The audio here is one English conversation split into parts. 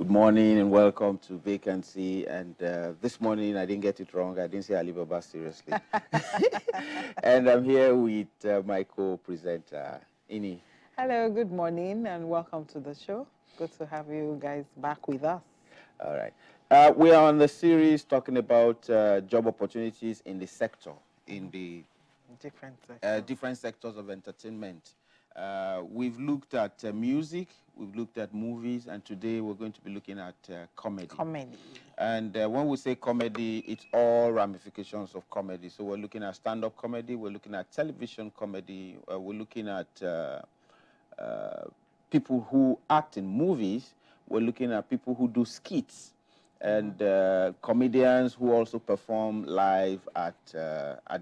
Good morning and welcome to Vacancy. And this morning I didn't get it wrong. I didn't say Alibaba seriously. And I'm here with my co-presenter, Ini. Hello, good morning and welcome to the show. Good to have you guys back with us. All right. We are on the series talking about job opportunities in the sector, in the different sectors of entertainment. We've looked at music, we've looked at movies, and today we're going to be looking at comedy. And when we say comedy, it's all ramifications of comedy. So we're looking at stand-up comedy, we're looking at television comedy, we're looking at people who act in movies, we're looking at people who do skits, and comedians who also perform live at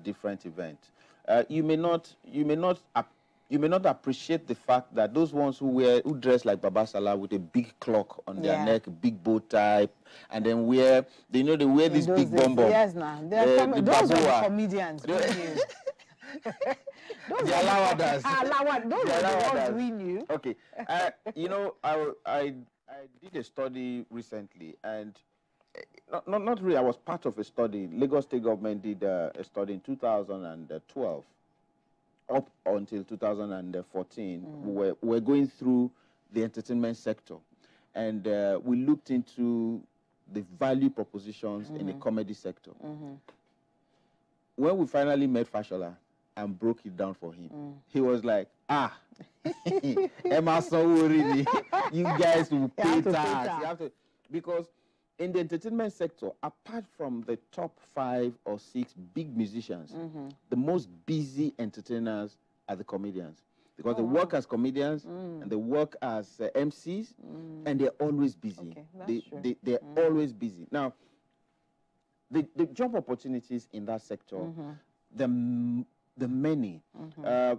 different events. You may not appreciate the fact that those ones who dress like Baba Salah with a big clock on their neck, big bow tie, and then they wear this big bomb. Yes, now those are the comedians. Those are the ones we knew. Okay, I did a study recently, and not really. I was part of a study. Lagos State government did a study in 2012. Up until 2014, we're going through the entertainment sector, and we looked into the value propositions in the comedy sector. When we finally met Fashola and broke it down for him, he was like, Emma Sawuri, you guys will pay tax. You have to, because in the entertainment sector, apart from the top 5 or 6 big musicians, the most busy entertainers are the comedians. Because they work as comedians and they work as MCs, and they're always busy. Okay, they're always busy. Now, the job opportunities in that sector, the many. The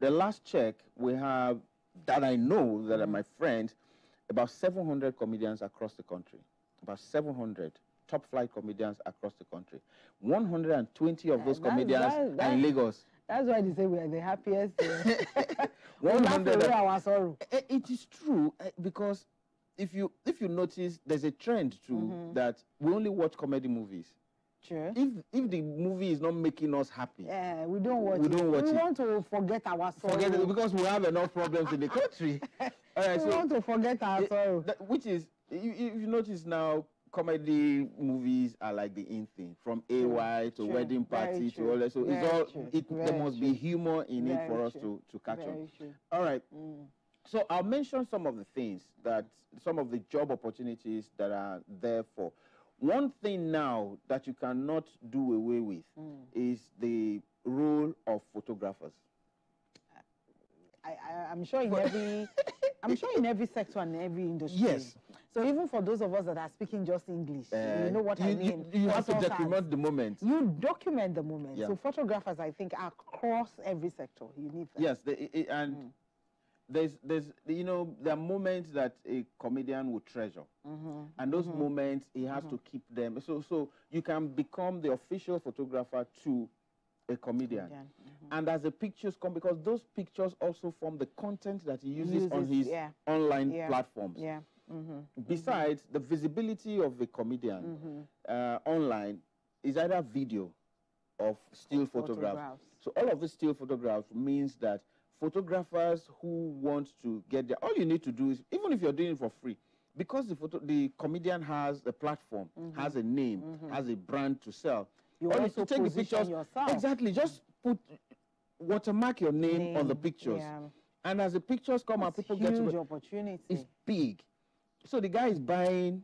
last check we have, that I know, that are my friends, about 700 comedians across the country. About 700 top-flight comedians across the country. 120 of those comedians are in Lagos. That's why they say we are the happiest. 100. It is true, because if you notice, there's a trend too that we only watch comedy movies. Sure. If the movie is not making us happy, we don't watch it. We want to forget our sorrow. Forget it, because we have enough problems in the country. We want to forget our sorrow. Which is, if you notice now, comedy movies are like the in thing, from AY to Wedding Party to all that. So there must be humor in it for us to catch on. All right. So I'll mention some of the things some of the job opportunities that are there for. One thing now that you cannot do away with is the role of photographers. I'm sure in every sector and every industry. Yes. So even for those of us that are speaking just English, you know what I mean. You have to document the moment. You document the moment. Yeah. So photographers, I think, across every sector, you need that. Yes, and there are moments that a comedian would treasure, and those moments he has to keep them. So you can become the official photographer to a comedian. And as the pictures come, because those pictures also form the content that he uses on his online platforms. Besides, the visibility of the comedian online is either video or still photographs. So all of the still photographs means that photographers who want to get there, all you need to do is, even if you're doing it for free, because the comedian has a platform, has a name, has a brand to sell, you also take the pictures yourself. Exactly. Just watermark your name on the pictures. And as the pictures come out, people get to huge opportunity. It's big. So the guy is buying,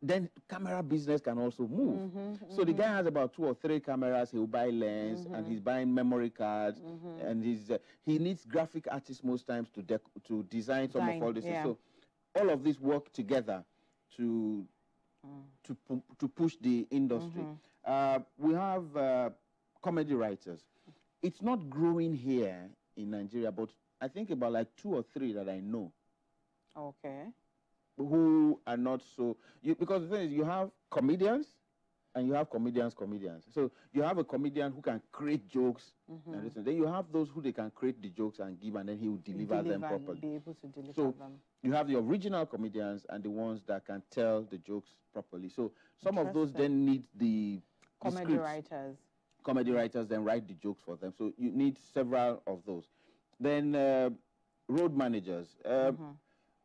then camera business can also move. So the guy has about 2 or 3 cameras, he'll buy lens, and he's buying memory cards, and he needs graphic artists most times to design some of all this. So all of this work together to push the industry. We have comedy writers. It's not growing here in Nigeria, but I think about like 2 or 3 that I know. Okay. Who are not so... because the thing is, you have comedians, and you have comedians. So you have a comedian who can create jokes, and listen. Then you have those who they can create the jokes and give, and then he will deliver them properly. Be able to deliver so them. You have the original comedians and the ones that can tell the jokes properly. So some of those then need the comedy writers. Comedy writers then write the jokes for them. So you need several of those. Then road managers.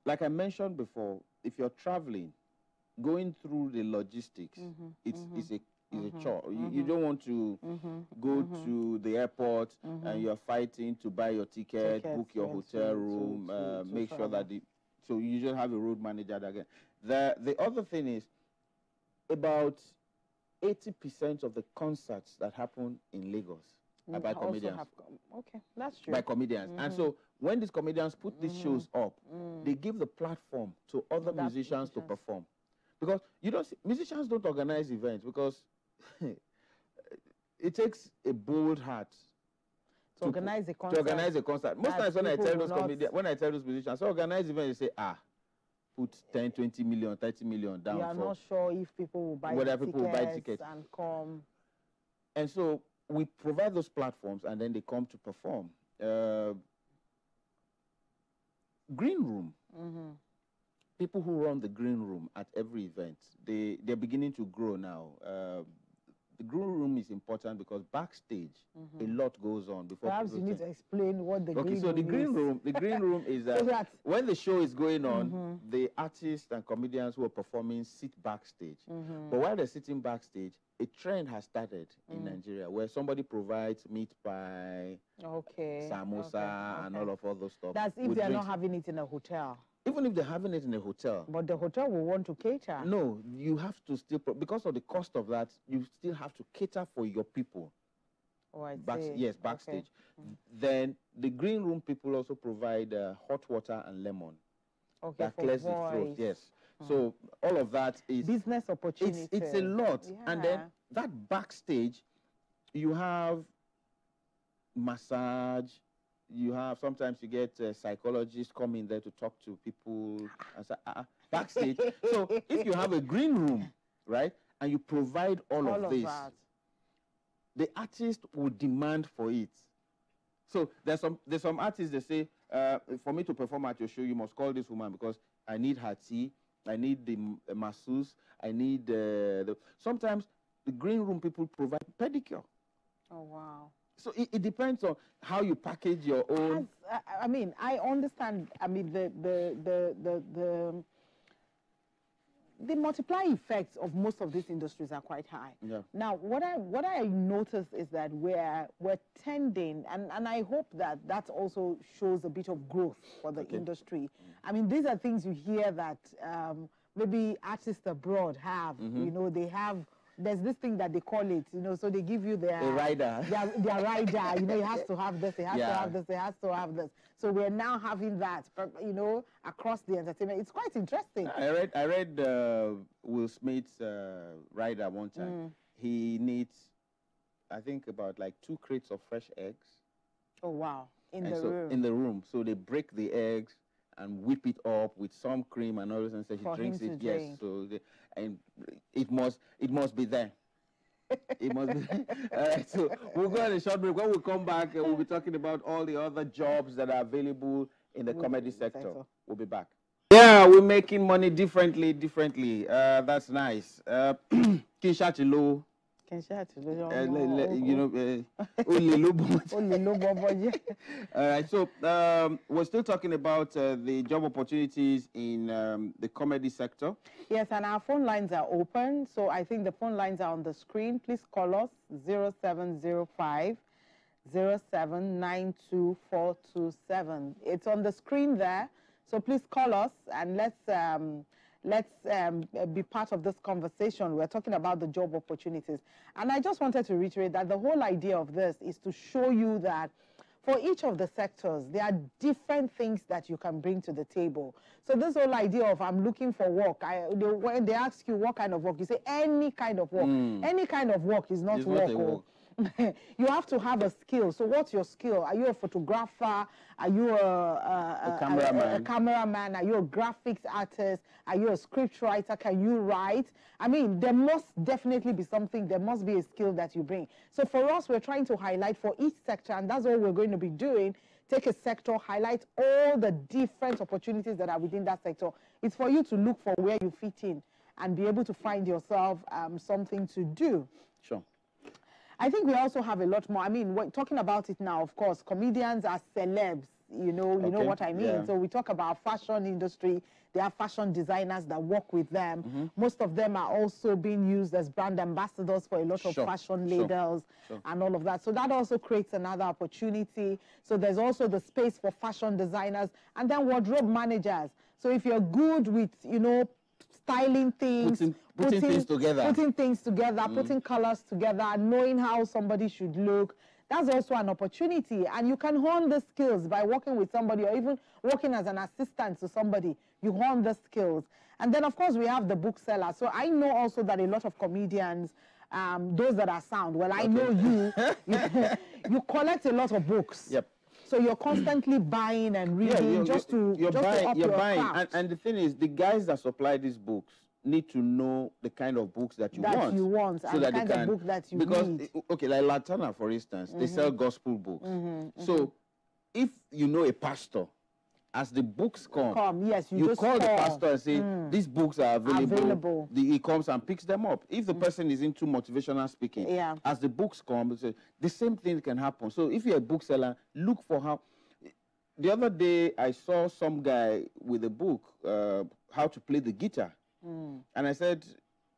Like I mentioned before, if you're traveling, going through the logistics, it's a chore. You don't want to go to the airport and you're fighting to buy your ticket, book your hotel room, make sure that so you just have a road manager that again. The other thing is about 80% of the concerts that happen in Lagos are by comedians. Okay, that's true. By comedians. And so when these comedians put these shows up, they give the platform to other musicians to perform. Because you don't see, musicians don't organize events because it takes a bold heart to organize a concert. To organize a concert. Most times when I tell those comedians, when I tell those musicians, so organize events, they say, put 10, 20 million, 30 million down. You are not sure if people will buy tickets and come. And so we provide those platforms and then they come to perform. Green room. People who run the green room at every event, they're beginning to grow now. The green room is important because backstage, a lot goes on before. Perhaps you need to explain what the green room is. Okay, so the green room is that when the show is going on, the artists and comedians who are performing sit backstage. But while they're sitting backstage, a trend has started in Nigeria where somebody provides meat pie, samosa, and all those stuff. That's if they're not having it in a hotel. Even if they're having it in a hotel. But the hotel will want to cater. No, you have to still, because of the cost of that, you still have to cater for your people. Oh, I see. Yes, backstage. Then the green room people also provide hot water and lemon. Okay, that clears the throat. Yes. So all of that is business opportunity. It's a lot. Yeah. And then that backstage, you have massage. You have, sometimes you get psychologists come in there to talk to people and say, backstage. So if you have a green room, right, and you provide all of this, the artist will demand for it. So there's some artists that say, for me to perform at your show, you must call this woman because I need her tea, I need the masseuse, I need sometimes the green room people provide pedicure. Oh, wow. So it depends on how you package your own. I mean, I understand. I mean, the multiply effects of most of these industries are quite high. Yeah. Now, what I noticed is that we're tending, and I hope that also shows a bit of growth for the industry. I mean, these are things you hear that maybe artists abroad have. You know, they have. There's this thing that they call it, you know, so they give you their rider. Their rider, you know, it has to have this, it has to have this, it has to have this. So we're now having that, you know, across the entertainment. It's quite interesting. I read Will Smith's rider one time. He needs, I think, about like 2 crates of fresh eggs. Oh, wow. In the room. So they break the eggs and whip it up with some cream and all this, and so he drinks it. Yes, so and it must be there. It must be. All right, so we'll go on a short break. When we come back, we'll be talking about all the other jobs that are available in the comedy sector. We'll be back. Yeah, we're making money differently. That's nice. Kinshachilo. You know, all right, so we're still talking about the job opportunities in the comedy sector. Yes, and our phone lines are open. So I think the phone lines are on the screen. Please call us 0705 0792427. It's on the screen there. So please call us and let's be part of this conversation. We're talking about the job opportunities. And I just wanted to reiterate that the whole idea of this is to show you that for each of the sectors, there are different things that you can bring to the table. So this whole idea of I'm looking for work, when they ask you what kind of work, you say any kind of work. Any kind of work is not work. you have to have a skill. So what's your skill? Are you a photographer? Are you a cameraman? Are you a graphics artist? Are you a script writer? Can you write? I mean, there must definitely be something. There must be a skill that you bring. So for us, we're trying to highlight for each sector, and that's what we're going to be doing. Take a sector, highlight all the different opportunities that are within that sector. It's for you to look for where you fit in and be able to find yourself something to do. Sure. I think we also have a lot more. I mean, we're talking about it now, of course. Comedians are celebs, you know what I mean. Yeah. So we talk about fashion industry. There are fashion designers that work with them. Most of them are also being used as brand ambassadors for a lot of fashion labels and all of that. So that also creates another opportunity. So there's also the space for fashion designers and then wardrobe managers. So if you're good with, styling things, putting things together, putting colors together, knowing how somebody should look, that's also an opportunity. And you can hone the skills by working with somebody or even working as an assistant to somebody. You hone the skills. And then, of course, we have the bookseller. So I know also that a lot of comedians, those that are sound, well, I know you collect a lot of books. Yep. So you're constantly buying and reading you're buying. And the thing is, the guys that supply these books need to know the kind of books that you want. So and the kind of book that you need. Okay, like Latana, for instance, they sell gospel books. So if you know a pastor, as the books come, yes, you call the pastor and say, these books are available. He comes and picks them up. If the person is into motivational speaking, as the books come, the same thing can happen. So if you're a bookseller, look for how. The other day, I saw some guy with a book, how to play the guitar. And I said,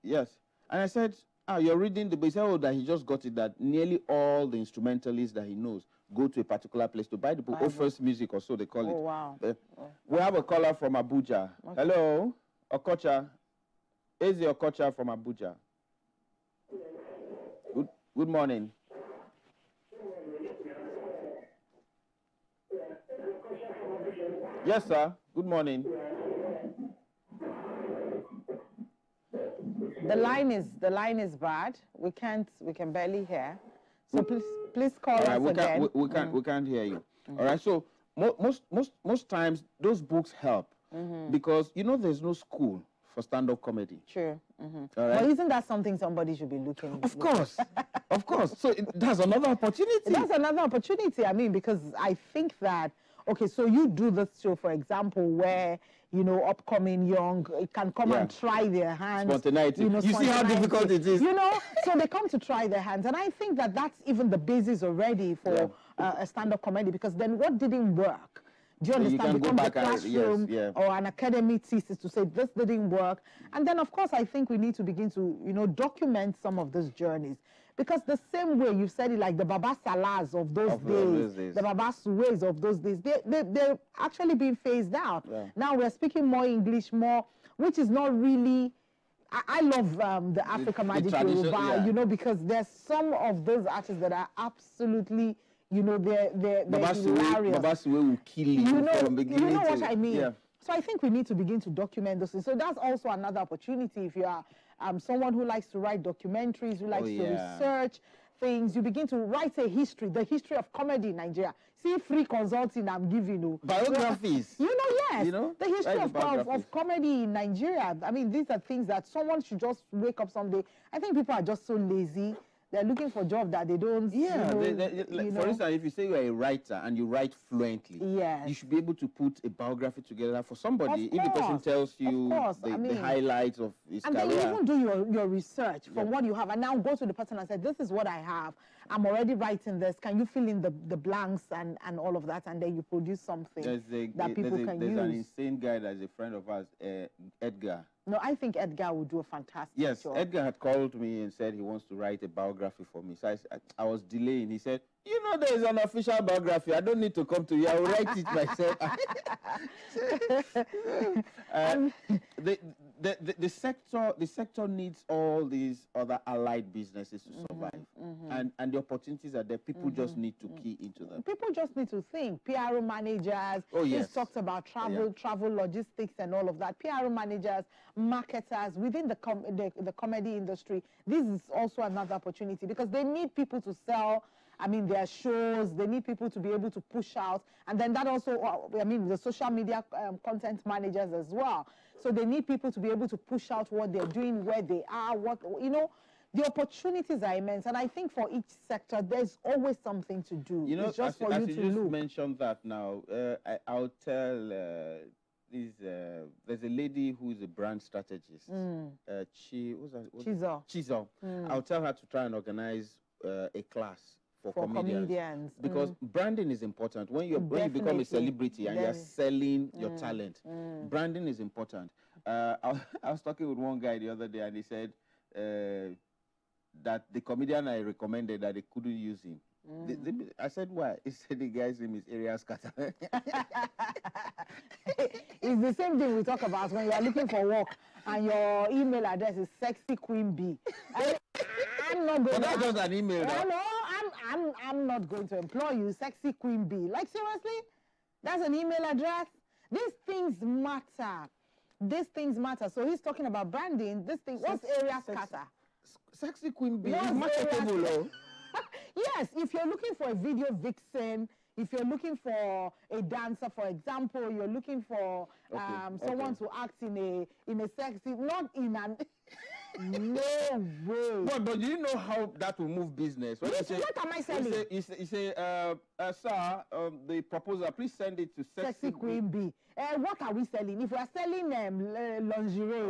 yes. And I said, you're reading the book. He said, that he just got it, that nearly all the instrumentalists that he knows go to a particular place to buy the book, or first music or so they call it. Oh, wow. We have a caller from Abuja. Okay. Hello, Okocha. Eze Okocha from Abuja. Good morning. Yes, sir. Good morning. The line is bad. We can barely hear. So please call us again. We can't hear you. All right. So most times those books help because there's no school for stand-up comedy. Sure. All right. Well, isn't that something somebody should be looking? Of course, of course. So that's another opportunity. That's another opportunity. I mean, because I think that so you do this show, for example, where upcoming young can come and try their hands. Spontaneity. You see how difficult it is. So they come to try their hands. And I think that that's even the basis already for a stand-up comedy, because then what didn't work? Do you understand? Become the classroom or an academic thesis to say this didn't work. And then, of course, I think we need to begin to, document some of those journeys. Because the same way you said it, like the Baba Salahs of those days, the Baba Suways of those days, they're actually being phased out. Yeah. Now we're speaking more English, which is not really. I love the Africa Magic Yoruba, because there's some of those artists that are absolutely, they're hilarious. Baba Suwe will kill you from beginning. You know what I mean? Yeah. So I think we need to begin to document those things. So that's also another opportunity if you are someone who likes to write documentaries, who likes to research things. You begin to write the history of comedy in Nigeria. See, free consulting I'm giving you. Biographies. Yes. The history of comedy in Nigeria. I mean, these are things that someone should just wake up someday. I think people are just so lazy. They're looking for jobs that they don't. Yeah. For instance, if you say you're a writer and you write fluently, you should be able to put a biography together for somebody. If the person tells you the highlights of his career. And then you even do your research from what you have, and now go to the person and say, this is what I have. I'm already writing this. Can you fill in the blanks and all of that? And then you produce something that people can use. There's an insane guy that's a friend of ours, Edgar. No, I think Edgar would do a fantastic job. Yes, Edgar had called me and said he wants to write a biography for me. So I was delaying. He said, there's an official biography. I don't need to come to you. I will write it myself. the sector needs all these other allied businesses to survive, and the opportunities are there. People just need to key into them. People just need to think. PRO managers. Oh yes. He's talked about travel logistics and all of that. PRO managers, marketers within the comedy industry. This is also another opportunity because they need people to sell. I mean, their shows, they need people to be able to push out. And then that also, I mean, the social media content managers as well. So they need people to be able to push out what they're doing, where they are, the opportunities are immense. And I think for each sector, there's always something to do. You know, it's just as for you you to just look. mentioned that now, I'll tell there's a lady who is a brand strategist. Chizo. I'll tell her to try and organize a class for comedians. Because branding is important. When you become a celebrity and you're selling your talent, branding is important. I was talking with one guy the other day and he said that the comedian I recommended that they couldn't use him. I said, why? He said the guy's name is Area Scatter. It's the same thing we talk about when you are looking for work and your email address is Sexy Queen B. I'm not going to... that's just an email. I'm not going to employ you, Sexy Queen B. Like, seriously? That's an email address? These things matter. These things matter. So he's talking about branding. What's Area Scatter? Sexy Queen B is marketable. Yes, if you're looking for a video vixen, if you're looking for a dancer, for example, you're looking for someone to act in a sexy, not in an... No way. But do you know how that will move business? What am I selling? You say, sir, the proposal, please send it to Sexy Queen B. What are we selling? If we are selling lingerie,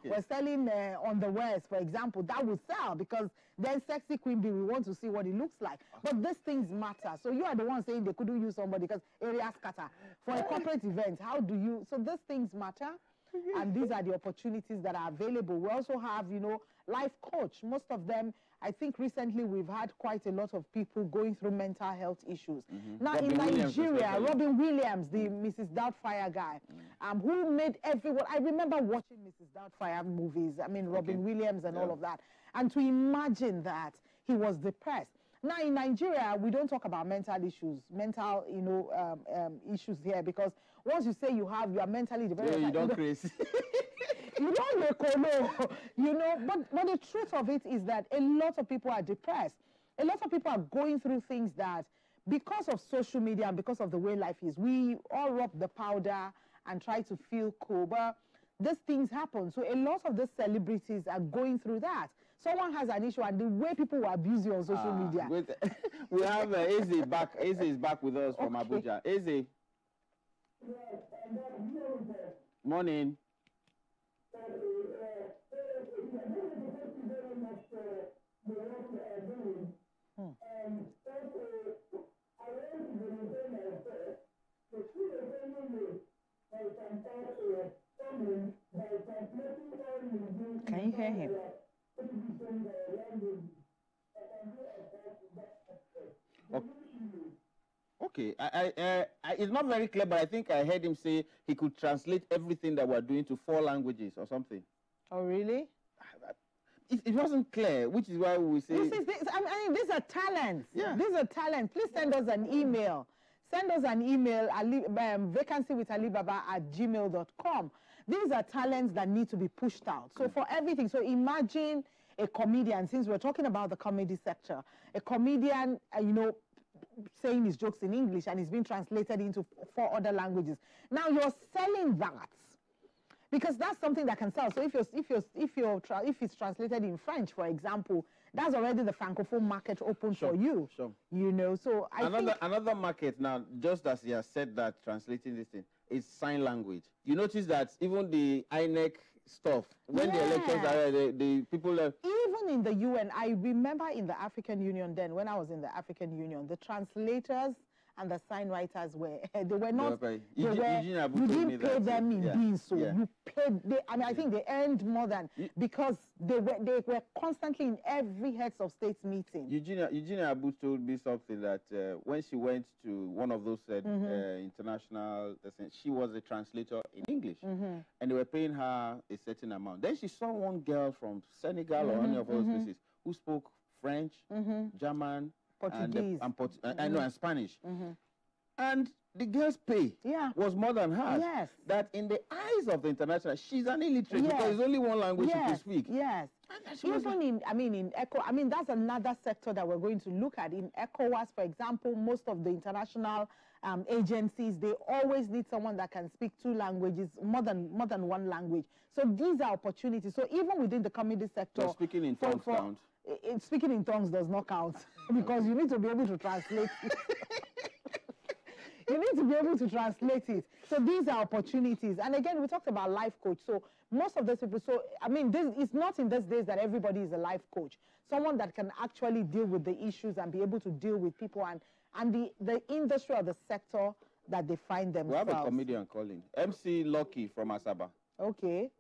we're selling on the West, for example, that will sell because then Sexy Queen B, we want to see what it looks like. But these things matter. So you are the one saying they couldn't use somebody because Area Scatter. For a corporate event, how do you... So these things matter. And these are the opportunities that are available. We also have, life coach. Most of them, I think recently we've had quite a lot of people going through mental health issues. Now in Nigeria, Robin Williams, the Mrs. Doubtfire guy, who made everyone... I remember watching Mrs. Doubtfire movies. I mean, Robin Williams and all of that. And to imagine that he was depressed. Now, in Nigeria, we don't talk about mental issues, issues here, because once you say you are mentally depressed... Yeah, you don't crazy. You don't but the truth of it is that a lot of people are depressed. A lot of people are going through things that, because of social media and because of the way life is, we all rub the powder and try to feel cool, but these things happen. So a lot of the celebrities are going through that. Someone has an issue, and the way people will abuse you on social media. We have Eze back. Eze is back with us from Abuja. Eze. Morning. Can you hear him? Okay, it's not very clear, but I think I heard him say he could translate everything that we're doing to 4 languages or something. Oh, really? It wasn't clear, which is why we say... these are talents. Yeah. These are talents. Please send us an email. Send us an email, vacancywithalibaba@gmail.com. These are talents that need to be pushed out. So for everything, so imagine a comedian, since we're talking about the comedy sector, a comedian, saying his jokes in English and it's been translated into 4 other languages. Now you're selling that because that's something that can sell. So if it's translated in French, for example, that's already the francophone market open for you. Sure. So another market now, just as you have said that, translating this thing, is sign language. You notice that even the INEC stuff, when the elections are, the people... Even in the UN, I remember in the African Union then, when I was in the African Union, the translators and the signwriters were they were not. You didn't pay them in beans, so you paid. I think they earned more than because they were constantly in every heads of states meeting. Eugenia Abu told me something that when she went to one of those international, she was a translator in English, and they were paying her a certain amount. Then she saw one girl from Senegal or any of those places who spoke French, German, Portuguese, and Spanish. And the girl's pay was more than hers. Yes. That in the eyes of the international, she's an illiterate because there's only one language she can speak. Yes. Even in ECO, that's another sector that we're going to look at. In ECOWAS, for example, most of the international agencies, they always need someone that can speak 2 languages, more than 1 language. So these are opportunities. So even within the comedy sector, speaking in tongues count. Speaking in tongues does not count because you need to be able to translate it. You need to be able to translate it. So these are opportunities. And again, we talked about life coach. So most of those people, it's not in these days that everybody is a life coach. Someone that can actually deal with the issues and be able to deal with people and the industry or the sector that they find themselves. We have a comedian calling. MC Lucky from Asaba. Okay.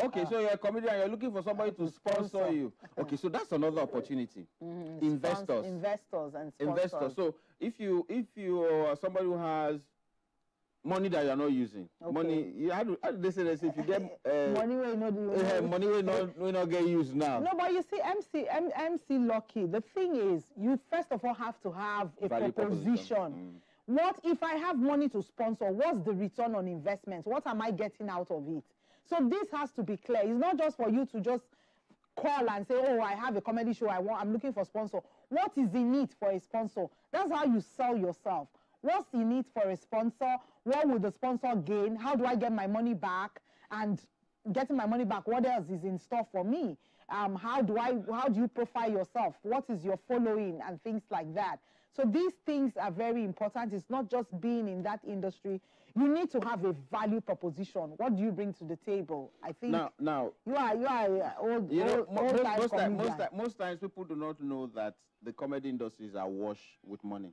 Okay, so you're a comedian, you're looking for somebody to sponsor you. Okay, so that's another opportunity. Investors. Investors. So if you are somebody who has money that you're not using, money, how do they say this? If you get money will not get used now. No, but you see, MC Lucky, the thing is, you first of all have to have a proposition. What if I have money to sponsor? What's the return on investment? What am I getting out of it? So this has to be clear. It's not just for you to just call and say, oh, I have a comedy show, I'm looking for a sponsor. What is in it for a sponsor? That's how you sell yourself. What's in it for a sponsor? What will the sponsor gain? How do I get my money back? And getting my money back, what else is in store for me? How do you profile yourself? What is your following and things like that? So these things are very important. It's not just being in that industry. You need to have a value proposition. What do you bring to the table? I think now you are old. Most times people do not know that the comedy industries are awash with money.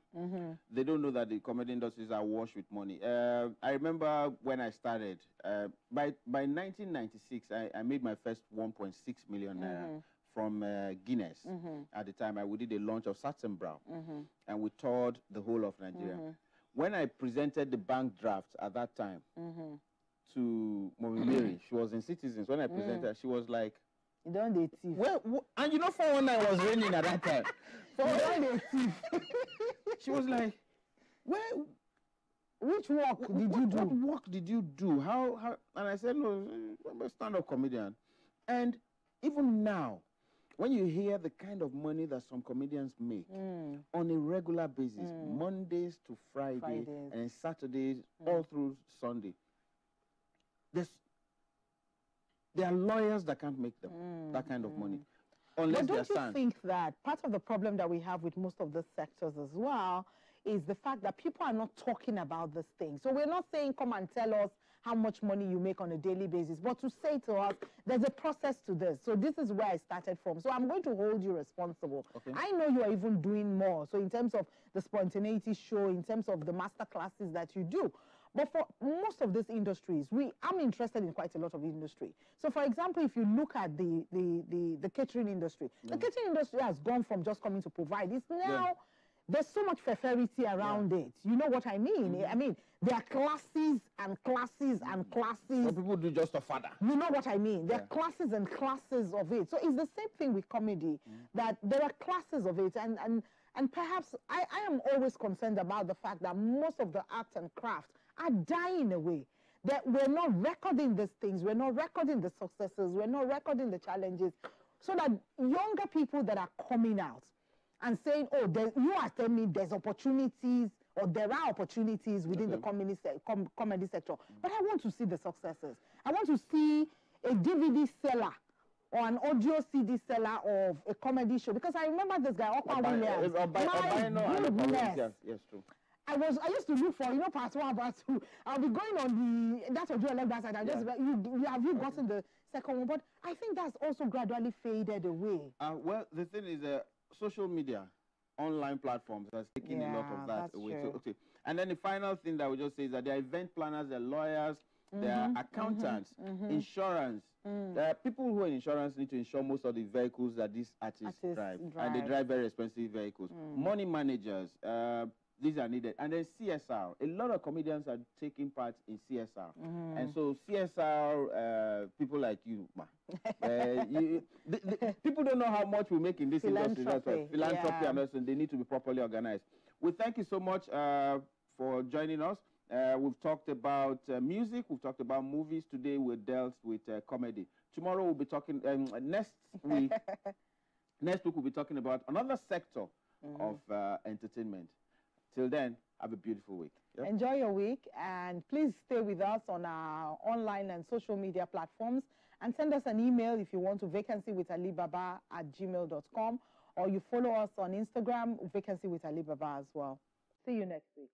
They don't know that the comedy industries are awash with money. I remember when I started. By 1996, I made my first 1.6 million naira. From Guinness. At the time, we did a launch of Saturn Brown, and we toured the whole of Nigeria. When I presented the bank draft at that time to Mommy Mary, she was in Citizens. When I presented, she was like, "You don't need thief." Well, and you know, 419 was raining at that time. You don't need thief. She was like, which work did you do? What work did you do? How? And I said, no, I'm a stand-up comedian. And even now, when you hear the kind of money that some comedians make on a regular basis, Mondays to Fridays, and Saturdays, all through Sunday, there are lawyers that can't make them that kind of money. Unless but don't you think that part of the problem that we have with most of the sectors as well is the fact that people are not talking about this thing? So we're not saying, come and tell us how much money you make on a daily basis, but to say to us, there's a process to this. So this is where I started from. So I'm going to hold you responsible. I know you are even doing more. So in terms of the spontaneity show, in terms of the master classes that you do. But for most of these industries, I'm interested in quite a lot of industry. So for example, if you look at the catering industry, the catering industry has gone from just coming to provide. It's now, there's so much ferocity around it. You know what I mean? I mean, there are classes and classes and classes. Some people do just a father. You know what I mean? There are classes and classes of it. So it's the same thing with comedy, that there are classes of it. And perhaps I am always concerned about the fact that most of the arts and crafts are dying away. That we're not recording these things. We're not recording the successes. We're not recording the challenges. So that younger people that are coming out and saying, oh, you are telling me there's opportunities, or there are opportunities within the comedy sector. But I want to see the successes. I want to see a DVD seller or an audio CD seller of a comedy show. Because I remember this guy, Okwa Williams. My goodness. Yes, true. I used to look for, part 1, part 2. I'll be going on that's what you like that side. Have you gotten the second one? But I think that's also gradually faded away. Well, the thing is, social media, online platforms has taken a lot of that away. True. So, okay. And then the final thing that we just say is that there are event planners, there are lawyers, there are accountants, insurance. There are people who are in insurance need to insure most of the vehicles that these artists drive. And they drive very expensive vehicles. Money managers, these are needed. And then CSR. A lot of comedians are taking part in CSR. And so CSR, people like you, people don't know how much we make in this industry. That's why philanthropy and also they need to be properly organized. We thank you so much for joining us. We've talked about music. We've talked about movies. Today we dealt with comedy. Tomorrow we'll be talking, next week we'll be talking about another sector of entertainment. Till then, have a beautiful week. Yep. Enjoy your week, and please stay with us on our online and social media platforms, and send us an email if you want to vacancywithalibaba@gmail.com, or you follow us on Instagram, Vacancy with Alibaba as well. See you next week.